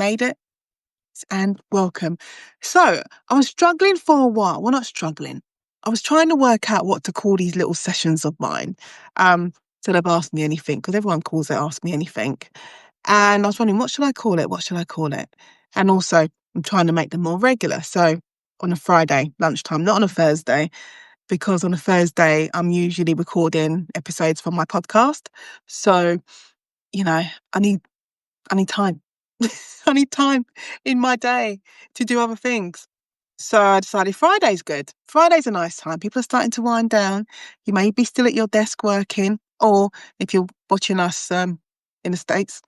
made it, and welcome. So I was struggling for a while. Well, not struggling. I was trying to work out what to call these little sessions of mine. So they've asked me anything, because everyone calls it Ask Me Anything. And I was wondering, what should I call it? What should I call it? And also, I'm trying to make them more regular. So on a Friday lunchtime, not on a Thursday, because on a Thursday, I'm usually recording episodes for my podcast. So, I need time. I need time in my day to do other things. So I decided Friday's good. Friday's a nice time. People are starting to wind down. You may be still at your desk working, or if you're watching us in the States,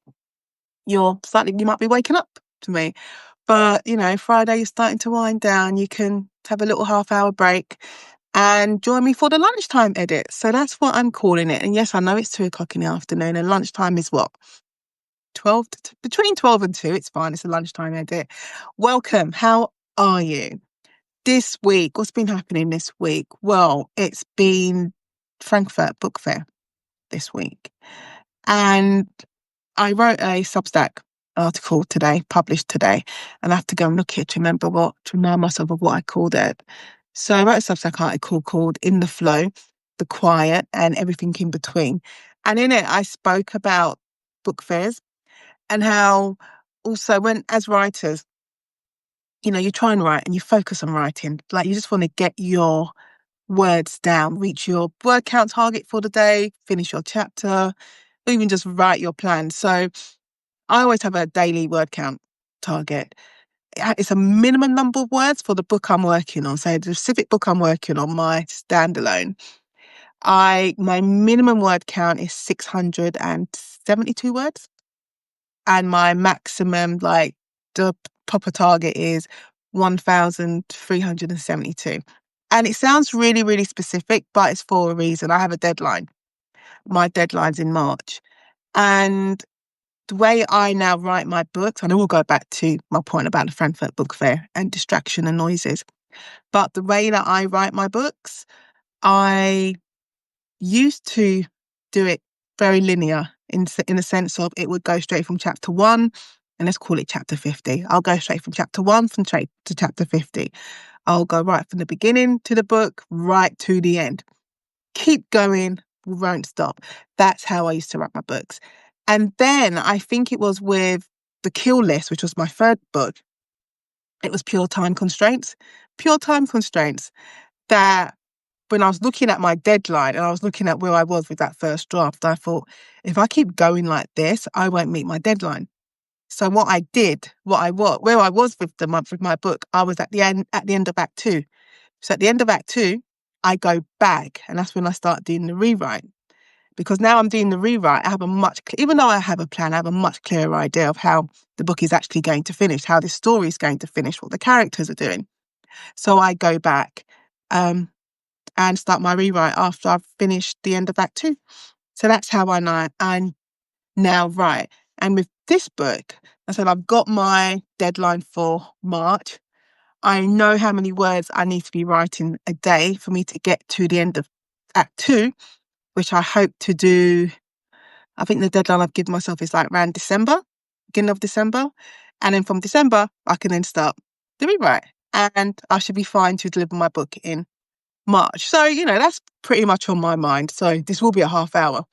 you might be waking up to me. But, Friday is starting to wind down. You can have a little half-hour break and join me for the lunchtime edit. So that's what I'm calling it. And yes, I know it's 2:00 in the afternoon, and lunchtime is what? Between 12 and 2. It's fine. It's a lunchtime edit. Welcome. How are you? This week, what's been happening this week? Well, it's been Frankfurt Book Fair this week. And I wrote a Substack article today, published today, and I have to go and look at it to remind myself of what I called it. So I wrote a Substack article called In the Flow, The Quiet, and Everything in Between. And in it, I spoke about book fairs and how also as writers, you try and write and you focus on writing. Like, you just want to get your words down, reach your word count target for the day, finish your chapter, or even just write your plan. So I always have a daily word count target. It's a minimum number of words for the book I'm working on. So the specific book I'm working on, my standalone, my minimum word count is 672 words. And my maximum, the proper target, is 1,372. And it sounds really, really specific, but it's for a reason. I have a deadline. My deadline's in March. And the way I now write my books, and I will go back to my point about the Frankfurt Book Fair and distraction and noises, but the way that I write my books, I used to do it very linear in the sense of it would go straight from chapter 1, and let's call it chapter 50. I'll go straight from chapter 1 straight to chapter 50. I'll go right from the beginning to the book, right to the end. Keep going, won't stop. That's how I used to write my books. And then I think it was with The Kill List, which was my third book, it was pure time constraints that when I was looking at my deadline and I was looking at where I was with that first draft, I thought, if I keep going like this, I won't meet my deadline. So what I did, where I was with my book, I was at the end of Act 2. So at the end of Act 2, I go back, and that's when I start doing the rewrite. Because now I'm doing the rewrite, even though I have a plan, I have a much clearer idea of how the book is actually going to finish, how this story is going to finish, what the characters are doing. So I go back and start my rewrite after I've finished the end of Act 2. So that's how I now write. And with this book, I said I've got my deadline for March. I know how many words I need to be writing a day for me to get to the end of Act 2, which I hope to do. I think the deadline I've given myself is around December, beginning of December. And then from December, I can then start the rewrite. And I should be fine to deliver my book in March. So, that's pretty much on my mind. So this will be a half-hour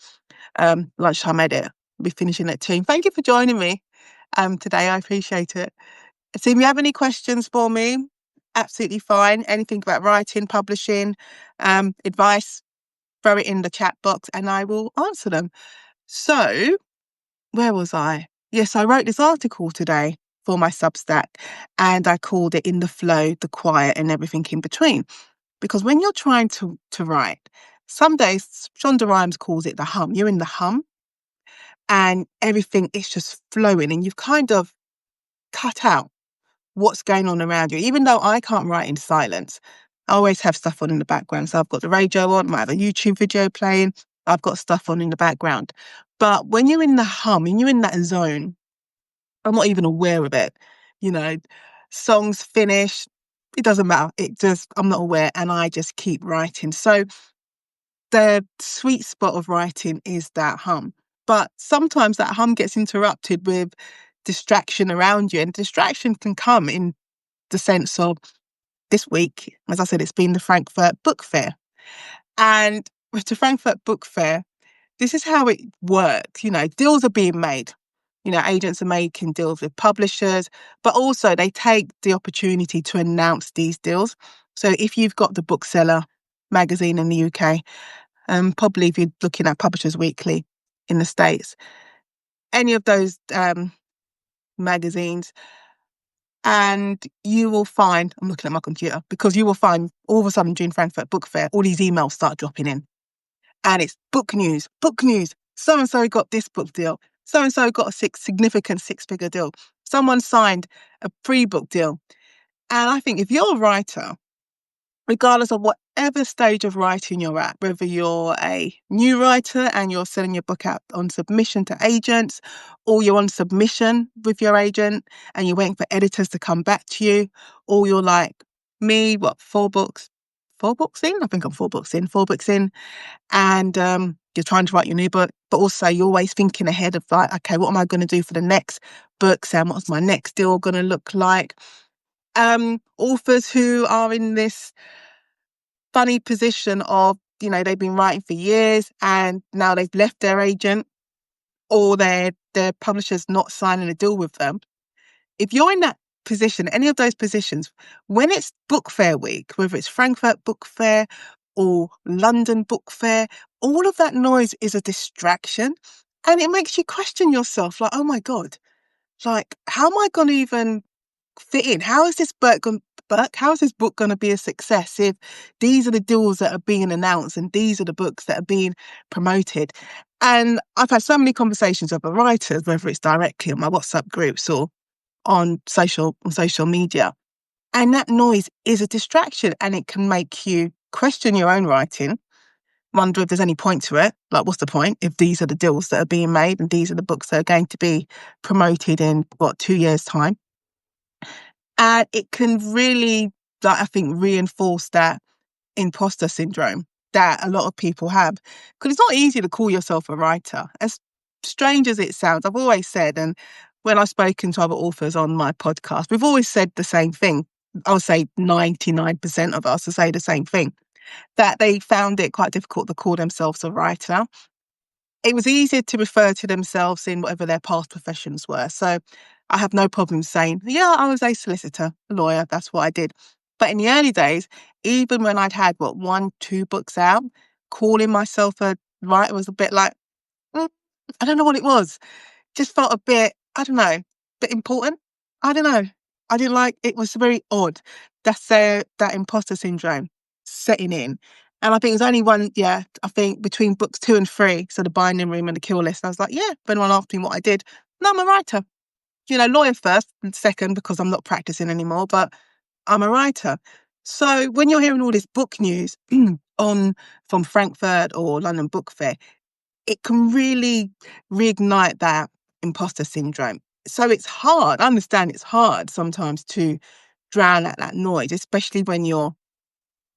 lunchtime edit. I'll be finishing at 2. Thank you for joining me today. I appreciate it. So if you have any questions for me, absolutely fine. Anything about writing, publishing, advice, throw it in the chat box and I will answer them. So, where was I? Yes, I wrote this article today for my Substack and I called it In the Flow, The Quiet and Everything in Between. Because when you're trying to write, some days, Shonda Rhimes calls it the hum. You're in the hum and everything is just flowing and you've kind of cut out what's going on around you. Even though I can't write in silence, I always have stuff on in the background. So I've got the radio on, I might have a YouTube video playing, I've got stuff on in the background. But when you're in the hum and you're in that zone, I'm not even aware of it. Songs finish, it doesn't matter. I'm not aware and I just keep writing. So the sweet spot of writing is that hum. But sometimes that hum gets interrupted with distraction around you. And distraction can come in the sense of this week, as I said, it's been the Frankfurt Book Fair. And with the Frankfurt Book Fair, this is how it works. Deals are being made. Agents are making deals with publishers, but also they take the opportunity to announce these deals. So if you've got the Bookseller magazine in the UK, probably if you're looking at Publishers Weekly in the States, any of those magazines, and you will find, I'm looking at my computer, because you will find all of a sudden during Frankfurt Book Fair, all these emails start dropping in. And it's book news. So-and-so got this book deal. So-and-so got a significant six-figure deal. Someone signed a pre-book deal. And I think if you're a writer, regardless of whatever stage of writing you're at, whether you're a new writer and you're sending your book out on submission to agents, or you're on submission with your agent and you're waiting for editors to come back to you, or you're like me, 4 books? 4 books in? I think I'm 4 books in. 4 books in. And you're trying to write your new book, but also you're always thinking ahead of like, okay, what am I going to do for the next book? Sam, what's my next deal going to look like? Authors who are in this funny position of, they've been writing for years and now they've left their agent or their publisher's not signing a deal with them. If you're in that position, any of those positions, when it's book fair week, whether it's Frankfurt Book Fair or London Book Fair, all of that noise is a distraction and it makes you question yourself like, oh my God, like, how am I going to even fit in? How is this book going to be a success if these are the deals that are being announced and these are the books that are being promoted? And I've had so many conversations with writers, whether it's directly on my WhatsApp groups or on social media. And that noise is a distraction and it can make you question your own writing, wonder if there's any point to it. Like, what's the point if these are the deals that are being made and these are the books that are going to be promoted in, 2 years' time? And it can really, I think, reinforce that imposter syndrome that a lot of people have. Because it's not easy to call yourself a writer. As strange as it sounds, I've always said, and when I've spoken to other authors on my podcast, we've always said the same thing. I would say 99% of us will say the same thing, that they found it quite difficult to call themselves a writer. It was easier to refer to themselves in whatever their past professions were. So I have no problem saying, yeah, I was a solicitor, a lawyer, that's what I did. But in the early days, even when I'd had, 1, 2 books out, calling myself a writer was a bit like, I don't know what it was. Just felt a bit, I don't know, bit important. I don't know. I didn't like, it was very odd. That's that imposter syndrome setting in. And I think it was only I think between books 2 and 3, so the Binding Room and the Kill List, I was like, yeah, if anyone asked me what I did, no, I'm a writer. Lawyer first and second because I'm not practicing anymore, but I'm a writer. So when you're hearing all this book news from Frankfurt or London Book Fair, it can really reignite that imposter syndrome. So it's hard. I understand it's hard sometimes to drown out that noise, especially when you're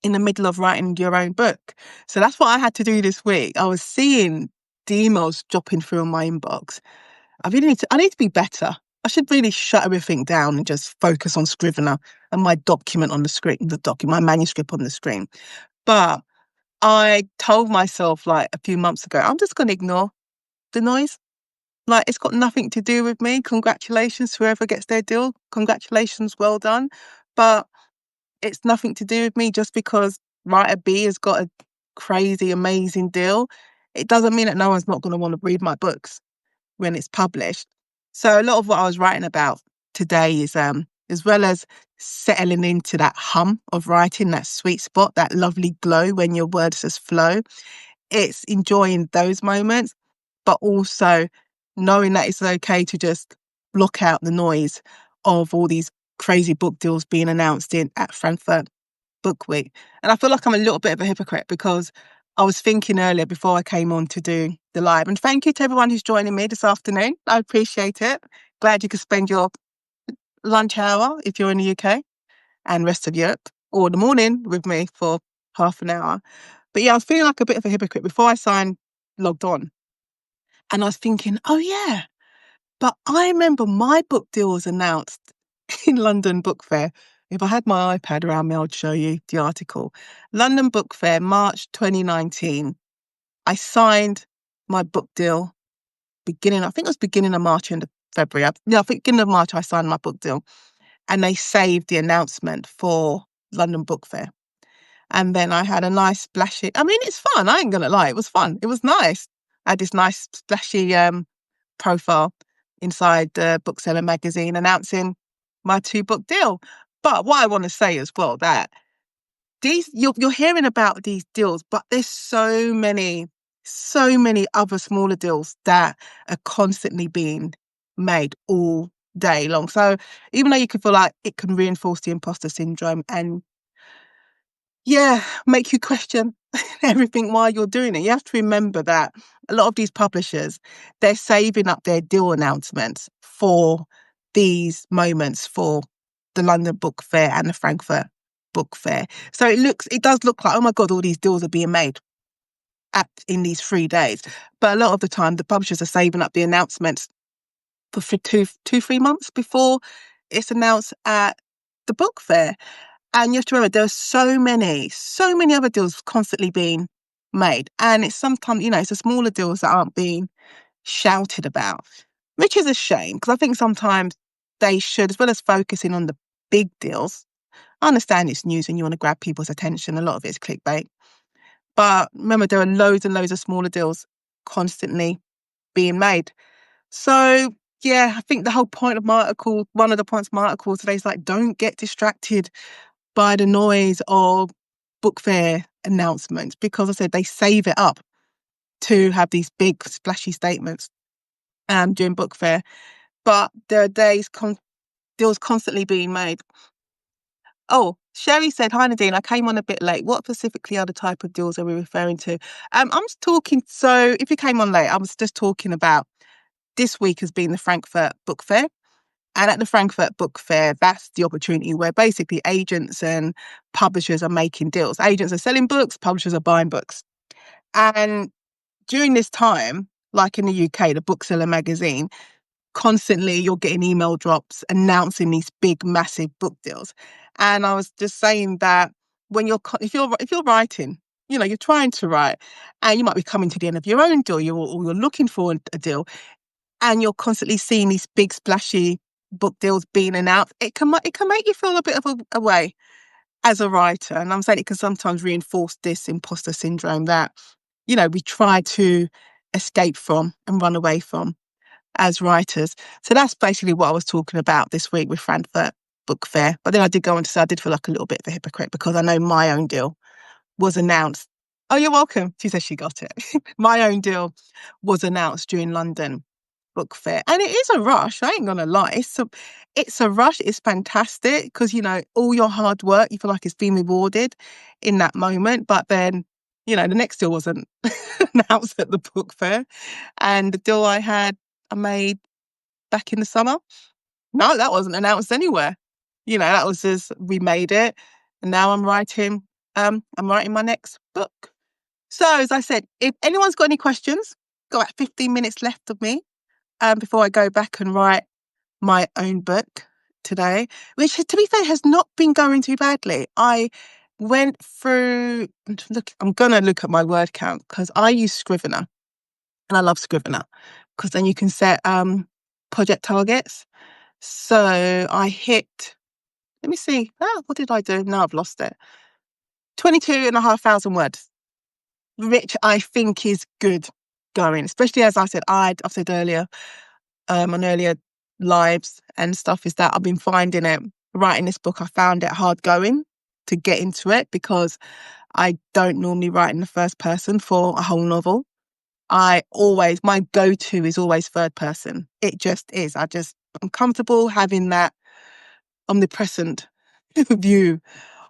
in the middle of writing your own book. So that's what I had to do this week. I was seeing the emails dropping through on my inbox. I need to be better. I should really shut everything down and just focus on Scrivener and my document on the screen, my manuscript on the screen. But I told myself a few months ago, I'm just going to ignore the noise. It's got nothing to do with me. Congratulations, whoever gets their deal. Congratulations, well done. But it's nothing to do with me. Just because writer B has got a crazy, amazing deal, it doesn't mean that no one's not going to want to read my books when it's published. So a lot of what I was writing about today is, as well as settling into that hum of writing, that sweet spot, that lovely glow when your words just flow, it's enjoying those moments, but also knowing that it's okay to just block out the noise of all these crazy book deals being announced at Frankfurt Book Week. And I feel like I'm a little bit of a hypocrite because I was thinking earlier before I came on to do the live, and thank you to everyone who's joining me this afternoon. I appreciate it. Glad you could spend your lunch hour if you're in the UK and rest of Europe, or the morning with me for half an hour. But yeah, I was feeling like a bit of a hypocrite before I logged on. And I was thinking, oh yeah, But I remember my book deal was announced in London Book Fair. If I had my iPad around me, I would show you the article. London Book Fair, March 2019. I signed my book deal I think it was beginning of March, end of February. I think beginning of March, I signed my book deal. And they saved the announcement for London Book Fair. And then I had a nice splashy, I mean, it's fun. I ain't going to lie. It was fun. It was nice. I had this nice splashy profile inside the Bookseller magazine announcing my 2-book deal. But what I want to say as well, that you're hearing about these deals, but there's so many other smaller deals that are constantly being made all day long. So even though you can feel like it can reinforce the imposter syndrome and make you question everything while you're doing it, you have to remember that a lot of these publishers, they're saving up their deal announcements for these moments, for the London Book Fair and the Frankfurt Book Fair. So it does look like, oh my God, all these deals are being made in these 3 days. But a lot of the time, the publishers are saving up the announcements for 3 months before it's announced at the book fair. And you have to remember, there are so many other deals constantly being made. And it's sometimes, it's the smaller deals that aren't being shouted about, which is a shame, because I think sometimes they should, as well as focusing on the big deals. I understand it's news and you want to grab people's attention. A lot of it is clickbait. But remember, there are loads and loads of smaller deals constantly being made. So, yeah, I think the whole point of my article, one of the points of my article today is like, don't get distracted by the noise of book fair announcements, because I said they save it up to have these big splashy statements during book fair. But there are deals constantly being made. Oh, Sherry said, "Hi Nadine, I came on a bit late. What specifically are the type of deals are we referring to?" I'm just talking, so if you came on late, I was just talking about this week has been the Frankfurt Book Fair. And at the Frankfurt Book Fair, that's the opportunity where basically agents and publishers are making deals. Agents are selling books, publishers are buying books. And during this time, like in the UK, the Bookseller magazine, constantly you're getting email drops announcing these big, massive book deals. And I was just saying that if you're writing, you're trying to write, and you might be coming to the end of your own deal, or you're looking for a deal, and you're constantly seeing these big, splashy book deals being announced, it can make you feel a bit of a way as a writer. And I'm saying it can sometimes reinforce this imposter syndrome that, we try to escape from and run away from as writers. So that's basically what I was talking about this week with Frankfurt Book Fair. But then I did go on to say I did feel like a little bit of a hypocrite, because I know my own deal was announced. Oh, you're welcome. She says she got it. My own deal was announced during London Book Fair, and it is a rush. I ain't gonna lie, it's a rush. It's fantastic because all your hard work, you feel like it's been rewarded in that moment. But then the next deal wasn't announced at the book fair, and the deal I made back in the summer, no, that wasn't announced anywhere. That was just, we made it, and now I'm writing my next book. So as I said, if anyone's got any questions, got about 15 minutes left of me before I go back and write my own book today, which, to be fair, has not been going too badly. I went through, I'm going to look at my word count, because I use Scrivener, and I love Scrivener because then you can set project targets. So I hit, let me see, what did I do? No, I've lost it. 22,500 words, which I think is good going, especially as I've said earlier, on earlier lives and stuff, is that I've been finding it, writing this book, I found it hard going to get into it, because I don't normally write in the first person for a whole novel. My go-to is always third person. It just is. I'm comfortable having that omnipresent view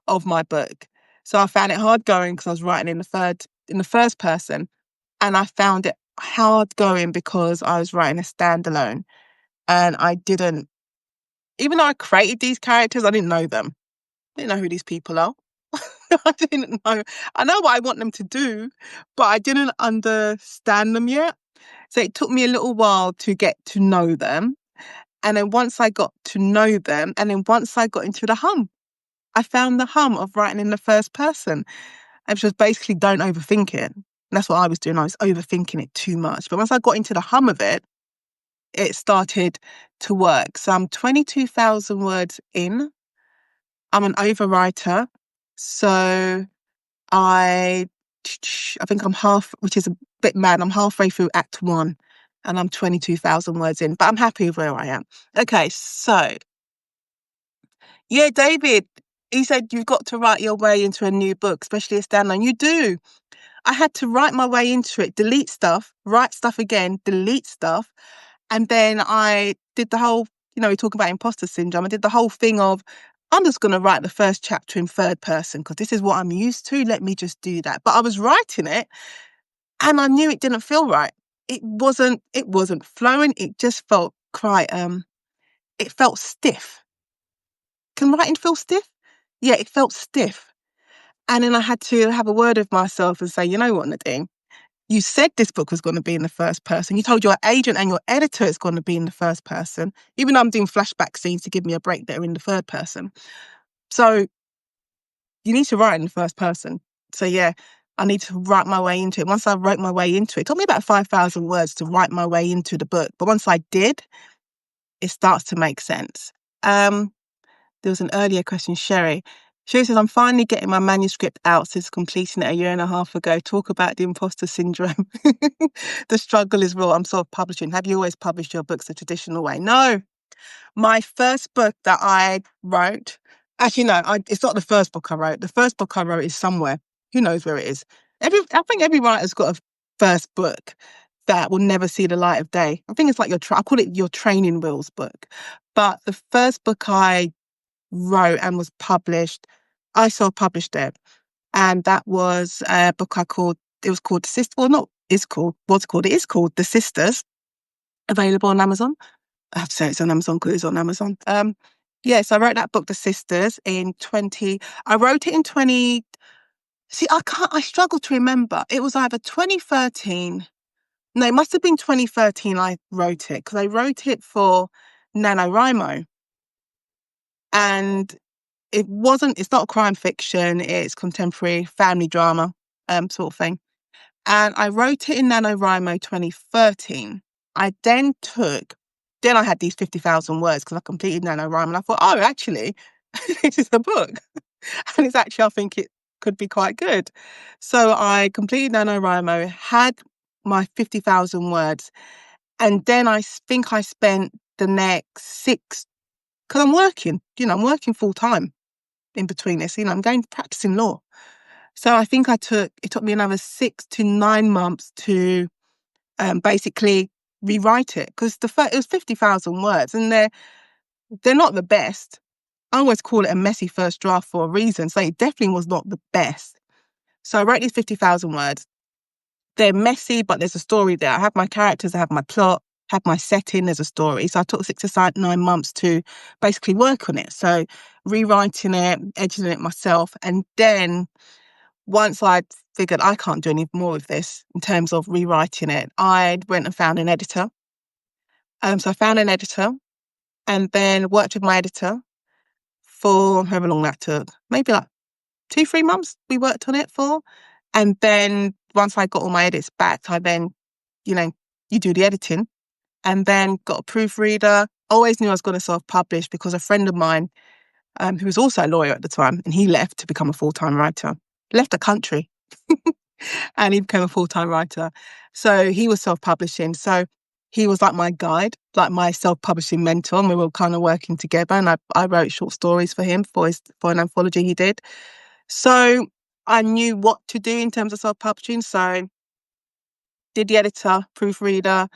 of my book. So I found it hard going because I was writing in the first person, and I found it hard going because I was writing a standalone. And I didn't, even though I created these characters, I didn't know them. I didn't know who these people are. I didn't know. I know what I want them to do, but I didn't understand them yet. So it took me a little while to get to know them. And then once I got to know them, and then once I got into the hum, I found the hum of writing in the first person, which was basically don't overthink it. And that's what I was doing. I was overthinking it too much. But once I got into the hum of it, it started to work. So I'm 22,000 words in. I'm an overwriter. So I think I'm which is a bit mad. I'm halfway through Act 1 and I'm 22,000 words in, but I'm happy with where I am. Okay, so yeah, David, he said you've got to write your way into a new book, especially a standalone. You do. I had to write my way into it, delete stuff, write stuff again, delete stuff. And then I did the whole, we talk about imposter syndrome. I did the whole thing of, I'm just going to write the first chapter in third person because this is what I'm used to. Let me just do that. But I was writing it and I knew it didn't feel right. It wasn't flowing. It just felt quite, it felt stiff. Can writing feel stiff? Yeah, it felt stiff. And then I had to have a word with myself and say, you know what, Nadine? You said this book was going to be in the first person. You told your agent and your editor it's going to be in the first person, even though I'm doing flashback scenes to give me a break that are in the third person. So you need to write in the first person. So yeah, I need to write my way into it. Once I wrote my way into it, it took me about 5,000 words to write my way into the book. But once I did, it starts to make sense. There was an earlier question, Sherry. Sherry says, I'm finally getting my manuscript out since completing it a year and a half ago. Talk about the imposter syndrome. The struggle is real. I'm self-publishing. Have you always published your books the traditional way? No. My first book that I wrote, actually, no, it's not the first book I wrote. The first book I wrote is somewhere. Who knows where it is? I think every writer's got a first book that will never see the light of day. I think it's like I call it your training wheels book. But the first book I wrote and was published, I self-published it. And that was a book it was called The Sisters. Well, not is called, what's called, it is called The Sisters, available on Amazon. I have to say it's on Amazon because it's on Amazon. So I wrote that book, The Sisters, I wrote it in 20, I struggle to remember. It was either 2013, no, it must have been 2013 I wrote it because I wrote it for NaNoWriMo. And it's not crime fiction, it's contemporary family drama, sort of thing. And I wrote it in NaNoWriMo 2013. Then I had these 50,000 words because I completed NaNoWriMo and I thought, oh, actually, this is a book. And it's actually, I think it could be quite good. So I completed NaNoWriMo, had my 50,000 words. And then I think I spent the next because I'm working full time in between this, I'm going practicing law. So I think it took me another 6 to 9 months to basically rewrite it because it was 50,000 words and they're not the best. I always call it a messy first draft for a reason. So it definitely was not the best. So I wrote these 50,000 words. They're messy, but there's a story there. I have my characters, I have my plot, have my setting, there's a story. So I took 6 to 9 months to basically work on it. So rewriting it, editing it myself. And then once I'd figured I can't do any more of this in terms of rewriting it, I went and found an editor. So I found an editor and then worked with my editor for however long that took, maybe like 2-3 months we worked on it for. And then once I got all my edits back, I then, you do the editing and then got a proofreader. Always knew I was going to self-publish because a friend of mine, who was also a lawyer at the time, and he left to become a full-time writer, left the country and he became a full-time writer. So he was self-publishing. So he was like my guide, like my self-publishing mentor, and we were kind of working together. And I wrote short stories for him for an anthology he did. So I knew what to do in terms of self-publishing. So did the editor, proofreader,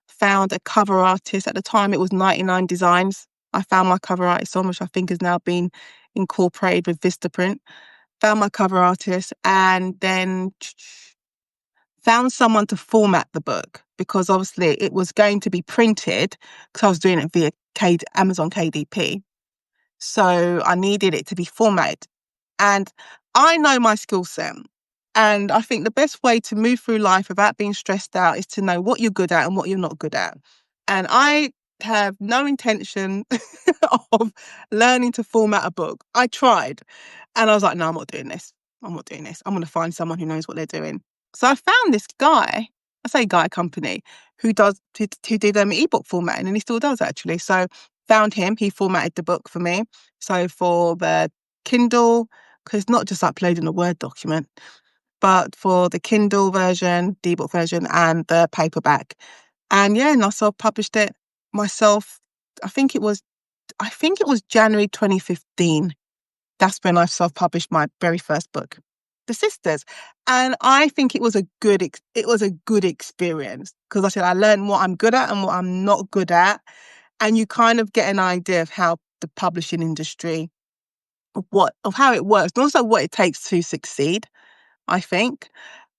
found a cover artist. At the time, it was 99 Designs. I found my cover artist on, which I think has now been incorporated with Vistaprint. Found my cover artist and then found someone to format the book because obviously it was going to be printed because I was doing it via Amazon KDP. So I needed it to be formatted. And I know my skill set. And I think the best way to move through life without being stressed out is to know what you're good at and what you're not good at. And I have no intention of learning to format a book. I tried and I was like, no, I'm not doing this. I'm not doing this. I'm going to find someone who knows what they're doing. So I found this guy, I say guy, company, who did ebook formatting, and he still does actually. So found him, he formatted the book for me. So for the Kindle, because not just uploading a Word document, but for the Kindle version, the ebook version, and the paperback. And yeah, and I self-published it myself. I think it was January 2015. That's when I self-published my very first book, The Sisters. And I think it was a good experience, because I said I learned what I'm good at and what I'm not good at. And you kind of get an idea of how the publishing industry, of how it works, and also what it takes to succeed, I think.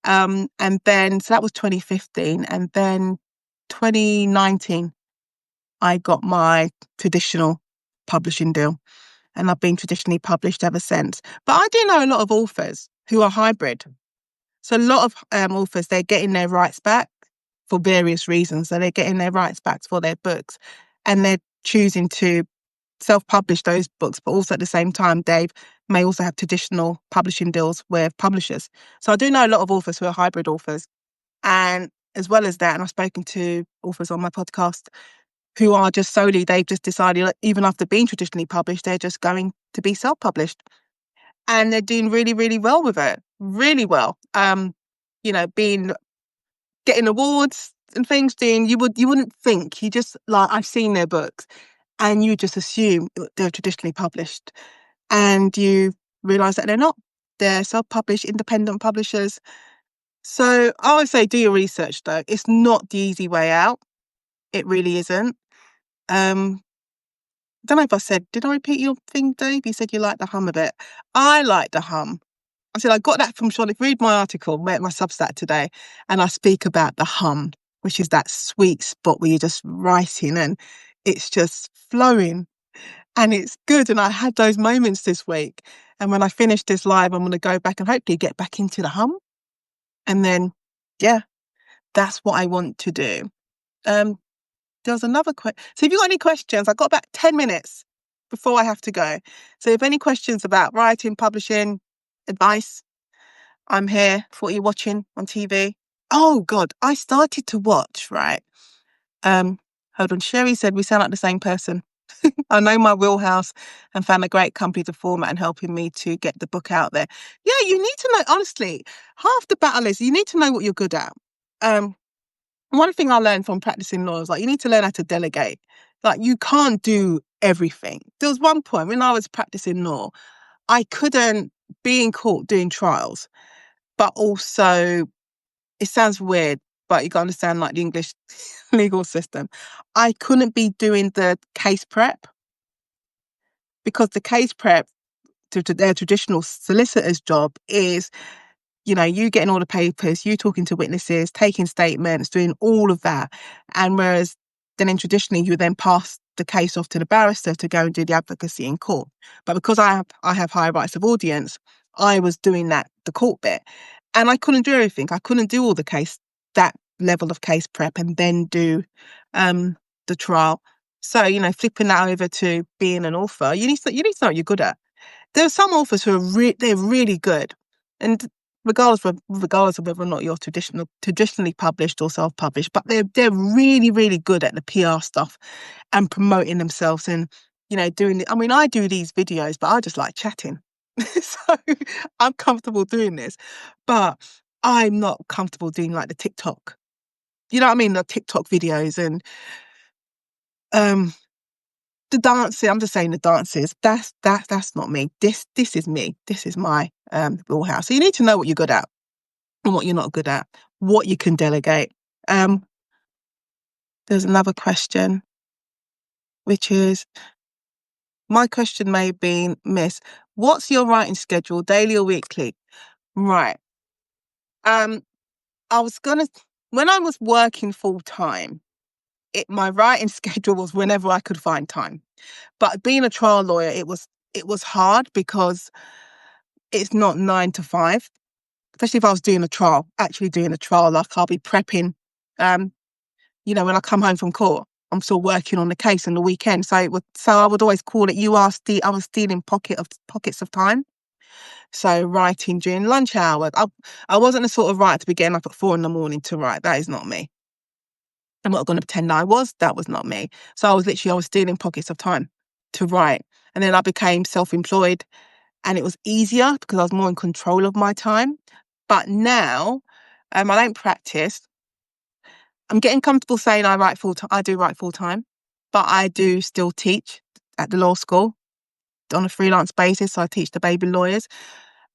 And then, so that was 2015. And then 2019, I got my traditional publishing deal. And I've been traditionally published ever since. But I do know a lot of authors who are hybrid. So a lot of authors, they're getting their rights back for various reasons. So they're getting their rights back for their books, and they're choosing to self-publish those books, but also at the same time, Dave may also have traditional publishing deals with publishers. So I do know a lot of authors who are hybrid authors. And as well as that, and I've spoken to authors on my podcast who are just solely, they've just decided, even after being traditionally published, they're just going to be self-published. And they're doing really, really well with it. Really well. Getting awards and things, you wouldn't think. You just, like, I've seen their books and you just assume they're traditionally published. And you realise that they're not. They're self-published, independent publishers. So I would say do your research though. It's not the easy way out. It really isn't. I don't know if did I repeat your thing, Dave? You said you like the hum a bit. I like the hum. I said I got that from Sean. If you read my article, my Substack today, and I speak about the hum, which is that sweet spot where you're just writing and it's just flowing and it's good. And I had those moments this week. And when I finish this live, I'm going to go back and hopefully get back into the hum. And then, yeah, that's what I want to do. There was another question. So if you've got any questions, I've got about 10 minutes before I have to go. So if any questions about writing, publishing, advice, I'm here for what you're watching on TV. Oh God, I started to watch, right? Hold on. Sherry said we sound like the same person. I know my wheelhouse and found a great company to format and helping me to get the book out there. Yeah, you need to know, honestly, half the battle is you need to know what you're good at. One thing I learned from practicing law is, like, you need to learn how to delegate. Like, you can't do everything. There was one point when I was practicing law, I couldn't be in court doing trials, but also, it sounds weird, but you got to understand, like, the English legal system. I couldn't be doing the case prep, because the case prep to their traditional solicitor's job is, you getting all the papers, you talking to witnesses, taking statements, doing all of that. And whereas then traditionally you then pass the case off to the barrister to go and do the advocacy in court. But because I have high rights of audience, I was doing the court bit. And I couldn't do everything. I couldn't do all that level of case prep and then do the trial. So, flipping that over to being an author, you need to know what you're good at. There are some authors who are they're really good. And regardless of whether or not you're traditionally published or self-published, but they're really, really good at the PR stuff and promoting themselves and, doing I do these videos, but I just like chatting. So I'm comfortable doing this, but I'm not comfortable doing like the TikTok. You know what I mean? The TikTok videos and the dancing. I'm just saying the dances. That's not me. This is me. This is my wheelhouse. So you need to know what you're good at and what you're not good at, what you can delegate. There's another question, which is, my question may have been missed. What's your writing schedule, daily or weekly? Right. When I was working full time, my writing schedule was whenever I could find time. But being a trial lawyer, it was hard because it's not 9 to 5. especially if I was actually doing a trial, like I'll be prepping, when I come home from court, I'm still working on the case on the weekend. So I would always call it, I was stealing pockets of time. So writing during lunch hour. I wasn't the sort of writer to be getting up at 4 a.m. to write. That is not me. I'm not going to pretend I was. That was not me. So I was stealing pockets of time to write. And then I became self-employed, and it was easier because I was more in control of my time. But now, I don't practice. I'm getting comfortable saying I write full time. I do write full time, but I do still teach at the law school on a freelance basis. So I teach the baby lawyers.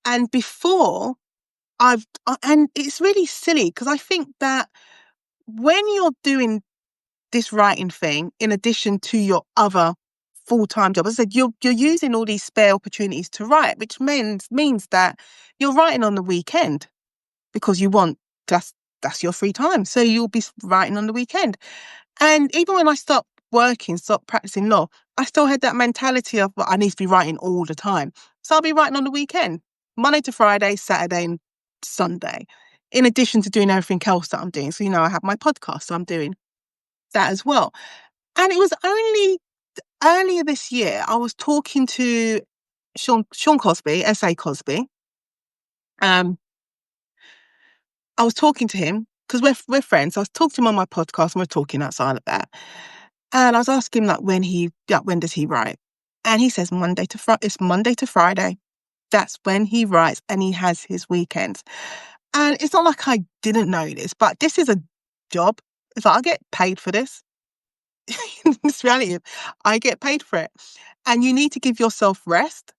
And before and it's really silly because I think that when you're doing this writing thing, in addition to your other full-time job, as I said, you're using all these spare opportunities to write, which means that you're writing on the weekend because you want that's your free time. So you'll be writing on the weekend. And even when I stopped practicing law, I still had that mentality of, well, I need to be writing all the time. So I'll be writing on the weekend, Monday to Friday, Saturday and Sunday, in addition to doing everything else that I'm doing. So, I have my podcast, so I'm doing that as well. And it was only earlier this year, I was talking to Sean Cosby, S.A. Cosby. I was talking to him because we're friends. So I was talking to him on my podcast and we're talking outside of that. And I was asking him like when does he write? And he says it's Monday to Friday. That's when he writes, and he has his weekends. And it's not like I didn't know this, but this is a job. It's like I get paid for this. This reality, I get paid for it. And you need to give yourself rest.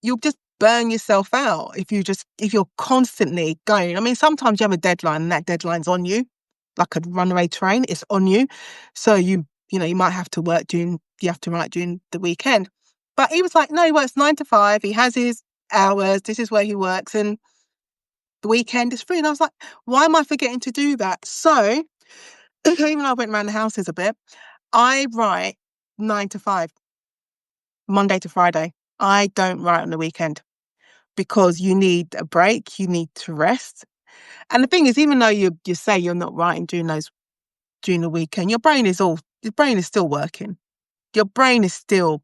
You'll just burn yourself out if you're constantly going. I mean, sometimes you have a deadline and that deadline's on you, like a runaway train, it's on you. So you might have to write during the weekend. But he was like, no, he works 9 to 5. He has his hours. This is where he works. And the weekend is free. And I was like, why am I forgetting to do that? So even though I went around the houses a bit, I write 9 to 5, Monday to Friday. I don't write on the weekend because you need a break. You need to rest. And the thing is, even though you say you're not writing during the weekend, your brain is still working. Your brain is still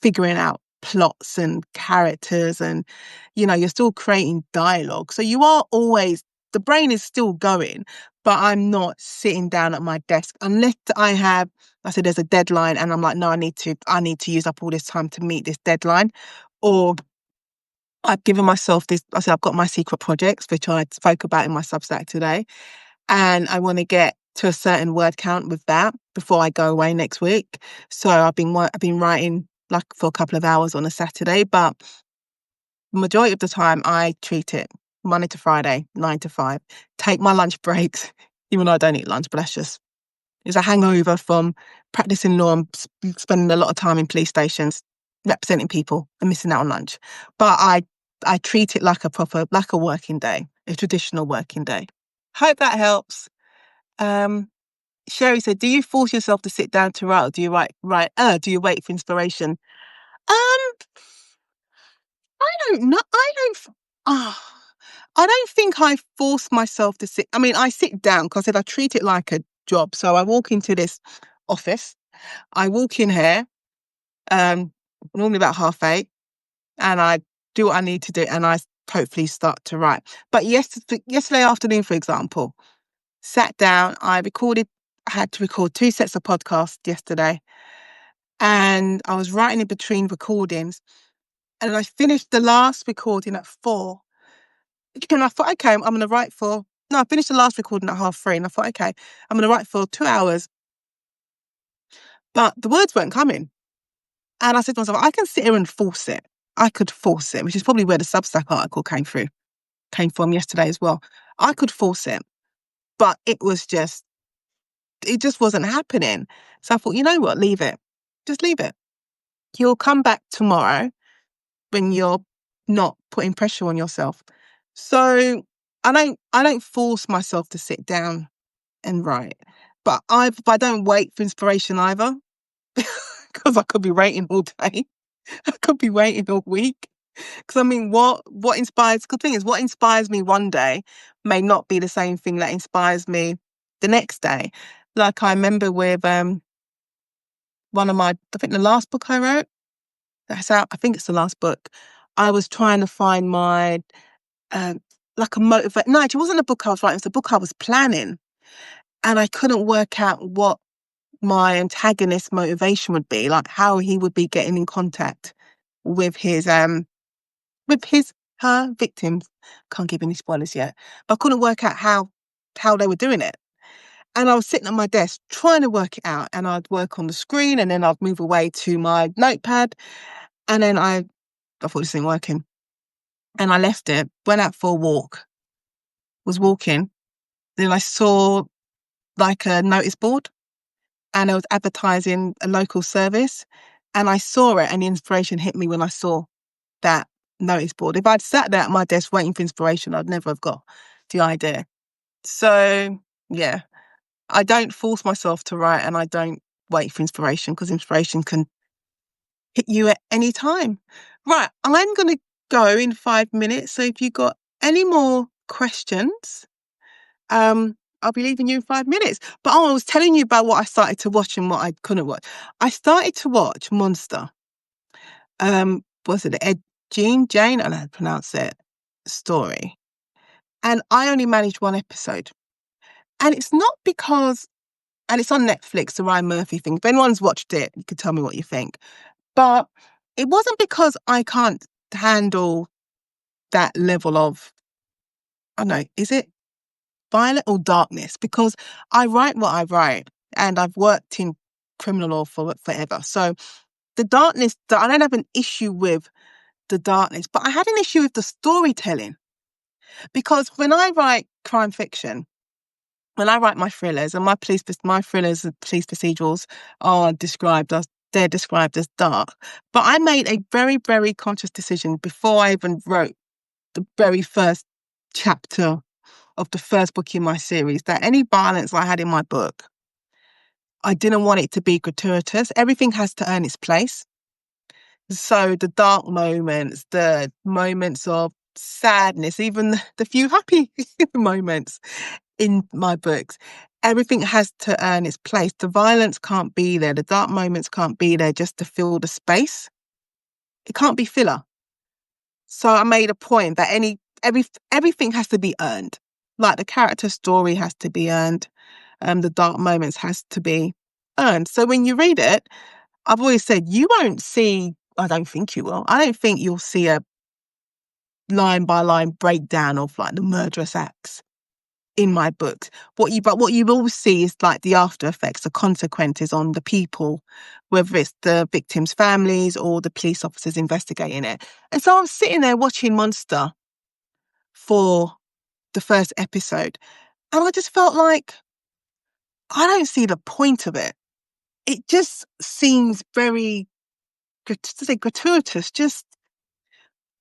figuring out plots and characters, and you're still creating dialogue. So the brain is still going, but I'm not sitting down at my desk unless I said there's a deadline and I'm like, no, I need to use up all this time to meet this deadline. Or I've given myself this, I said I've got my secret projects, which I spoke about in my Substack today, and I want to get to a certain word count with that before I go away next week. So I've been writing like for a couple of hours on a Saturday, but the majority of the time I treat it Monday to Friday, 9 to 5. Take my lunch breaks, even though I don't eat lunch, but it's a hangover from practicing law and spending a lot of time in police stations representing people and missing out on lunch. But I treat it like a working day, a traditional working day. Hope that helps. Sherry said, do you force yourself to sit down to write, or do you do you wait for inspiration? I don't know. I don't think I force myself to sit. I mean, I sit down because I treat it like a job. So I walk into this office. I walk in here, normally about 8:30, and I do what I need to do, and I hopefully start to write. But yesterday afternoon, for example, sat down. I had to record 2 sets of podcasts yesterday, and I was writing in between recordings, and I finished the last recording at 4. And I thought, okay, I'm going to write for. No, I finished the last recording at 3:30, and I thought, okay, I'm going to write for 2 hours. But the words weren't coming. And I said to myself, I can sit here and force it. I could force it, which is probably where the Substack article came from yesterday as well. I could force it, but it just wasn't happening. So I thought, you know what, leave it. Just leave it. You'll come back tomorrow when you're not putting pressure on yourself. So I don't force myself to sit down and write, but I don't wait for inspiration either, because I could be waiting all day. I could be waiting all week. Because I mean, what inspires? The thing is, what inspires me one day may not be the same thing that inspires me the next day. Like I remember with one of my, I think the last book I wrote, that's out. I think it's the last book. I was trying to find my like a motivate. No, it wasn't a book I was writing. It was a book I was planning, and I couldn't work out what my antagonist's motivation would be, like how he would be getting in contact with his her victims. Can't give any spoilers yet, but I couldn't work out how they were doing it. And I was sitting at my desk trying to work it out, and I'd work on the screen, and then I'd move away to my notepad, and then I thought this ain't working, and I left it, went out for a walk, was walking, then I saw like a notice board, and I was advertising a local service, and I saw it, and the inspiration hit me when I saw that notice board. If I'd sat there at my desk waiting for inspiration, I'd never have got the idea. So yeah, I don't force myself to write, and I don't wait for inspiration, because inspiration can hit you at any time. Right, I'm going to go in 5 minutes. So if you've got any more questions, I'll be leaving you in 5 minutes. But I was telling you about what I started to watch and what I couldn't watch. I started to watch Monster. Was it Jane? I don't know how to pronounce it. Story. And I only managed one episode. And it's not because, and it's on Netflix, the Ryan Murphy thing. If anyone's watched it, you can tell me what you think. But it wasn't because I can't handle that level of, I don't know, is it violet or darkness? Because I write what I write, and I've worked in criminal law for forever. So the darkness, I don't have an issue with the darkness, but I had an issue with the storytelling. Because when I write crime fiction, when I write my thrillers, and my thrillers and police procedurals are described as, they're described as dark. But I made a very, very conscious decision before I even wrote the very first chapter of the first book in my series, that any violence I had in my book, I didn't want it to be gratuitous. Everything has to earn its place. So the dark moments, the moments of sadness, even the few happy moments in my books, everything has to earn its place. The violence can't be there. The dark moments can't be there just to fill the space. It can't be filler. So I made a point that everything has to be earned. Like the character story has to be earned. The dark moments has to be earned. So when you read it, I've always said, you won't see, I don't think you will, I don't think you'll see a line by line breakdown of like the murderous acts in my books. What you will see is like the after effects, the consequences on the people, whether it's the victims' families or the police officers investigating it. And so I was sitting there watching Monster for the first episode, and I just felt like, I don't see the point of it. It just seems very gratuitous, just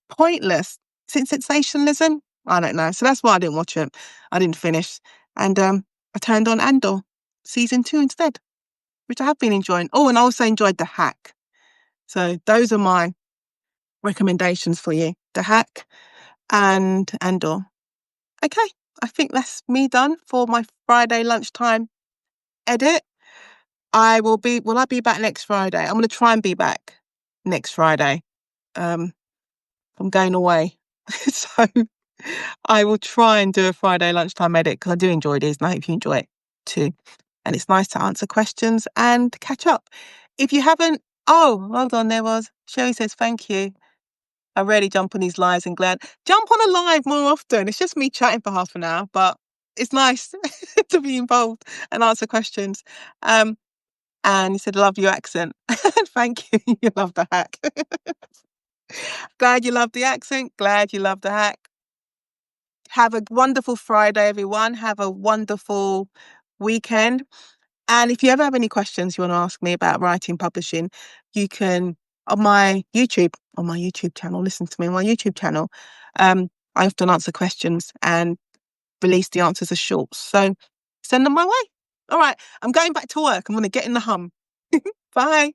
pointless. Sensationalism? I don't know. So that's why I didn't watch it. I didn't finish. And I turned on Andor season 2 instead, which I have been enjoying. Oh, and I also enjoyed The Hack. So those are my recommendations for you. The Hack and Andor. Okay, I think that's me done for my Friday lunchtime edit. Will I be back next Friday? I'm going to try and be back next Friday. I'm going away. So I will try and do a Friday lunchtime edit, because I do enjoy these, and I hope you enjoy it too. And it's nice to answer questions and catch up. If you haven't, hold on, Sherry says, thank you. I rarely jump on these lives, and glad. Jump on a live more often. It's just me chatting for half an hour, but it's nice to be involved and answer questions. And you said, love your accent. Thank you. You love The Hack. Glad you love the accent. Glad you love The Hack. Have a wonderful Friday, everyone. Have a wonderful weekend. And if you ever have any questions you want to ask me about writing, publishing, you can, on my YouTube channel, listen to me on my YouTube channel. I often answer questions and release the answers as shorts. So send them my way. All right, I'm going back to work. I'm going to get in the hum. Bye.